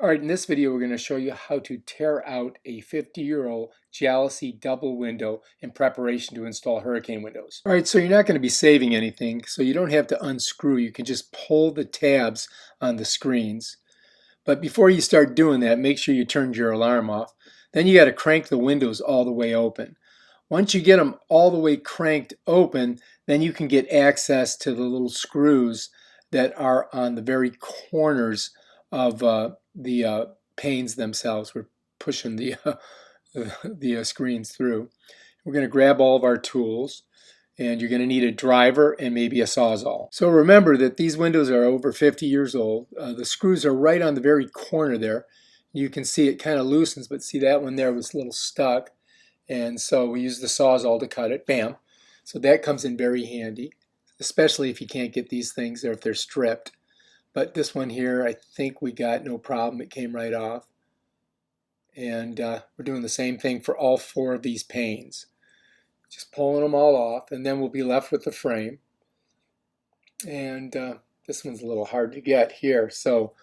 Alright, in this video we're going to show you how to tear out a 50-year-old Jalousie double window in preparation to install hurricane windows. Alright, so you're not going to be saving anything, so you don't have to unscrew. You can just pull the tabs on the screens. But before you start doing that, make sure you turned your alarm off. Then you got to crank the windows all the way open. Once you get them all the way cranked open, then you can get access to the little screws that are on the very corners of the panes themselves. We're pushing the screens through. We're going to grab all of our tools, and you're going to need a driver and maybe a Sawzall. So remember that these windows are over 50 years old. The screws are right on the very corner there. You can see it kind of loosens, but see that one there was a little stuck, and so we use the Sawzall to cut it. Bam! So that comes in very handy, especially if you can't get these things or if they're stripped. But this one here, I think we got no problem. It came right off. And we're doing the same thing for all four of these panes. Just pulling them all off, and then we'll be left with the frame. And this one's a little hard to get here, so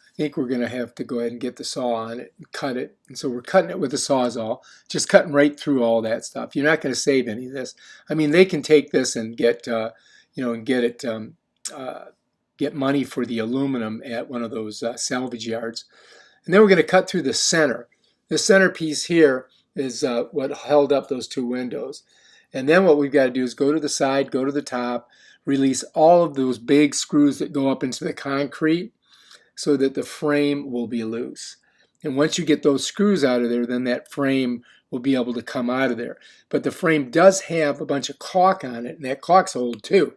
I think we're going to have to go ahead and get the saw on it and cut it. And so we're cutting it with a Sawzall, just cutting right through all that stuff. You're not going to save any of this. I mean, they can take this and get, get money for the aluminum at one of those salvage yards. And then we're going to cut through the center. The center piece here is what held up those two windows. And then what we've got to do is go to the side, go to the top, release all of those big screws that go up into the concrete so that the frame will be loose. And once you get those screws out of there, then that frame will be able to come out of there. But the frame does have a bunch of caulk on it, and that caulk's old too.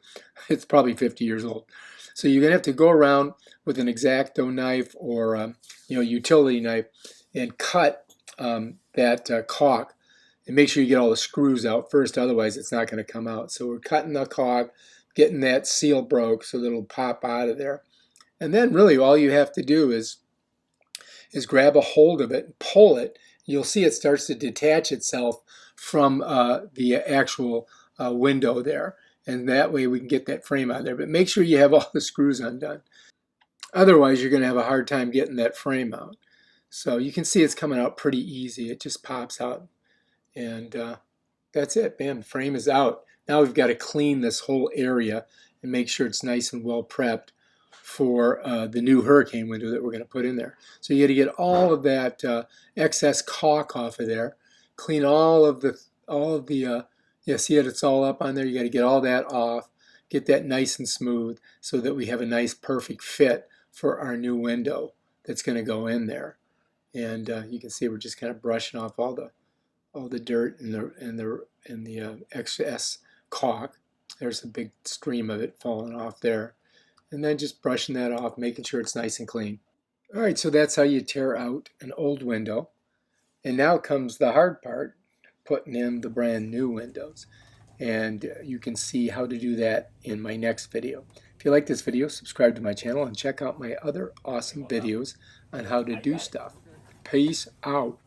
It's probably 50 years old. So you're going to have to go around with an X-Acto knife or utility knife and cut that caulk, and make sure you get all the screws out first, otherwise it's not going to come out. So we're cutting the caulk, getting that seal broke so that it'll pop out of there. And then really all you have to do is grab a hold of it and pull it. You'll see it starts to detach itself from the actual window there. And that way we can get that frame out of there. But make sure you have all the screws undone. Otherwise, you're going to have a hard time getting that frame out. So you can see it's coming out pretty easy. It just pops out. And that's it. Bam, the frame is out. Now we've got to clean this whole area and make sure it's nice and well prepped for the new hurricane window that we're going to put in there. So you got to get all of that excess caulk off of there. Clean all of the see it, it's all up on there. You got to get all that off, get that nice and smooth so that we have a nice perfect fit for our new window that's going to go in there. And you can see we're just kind of brushing off all the dirt and the excess caulk. There's a big stream of it falling off there. And then just brushing that off, making sure it's nice and clean. All right, so that's how you tear out an old window. And now comes the hard part, putting in the brand new windows. And you can see how to do that in my next video. If you like this video, subscribe to my channel and check out my other awesome videos on how to do stuff. Peace out.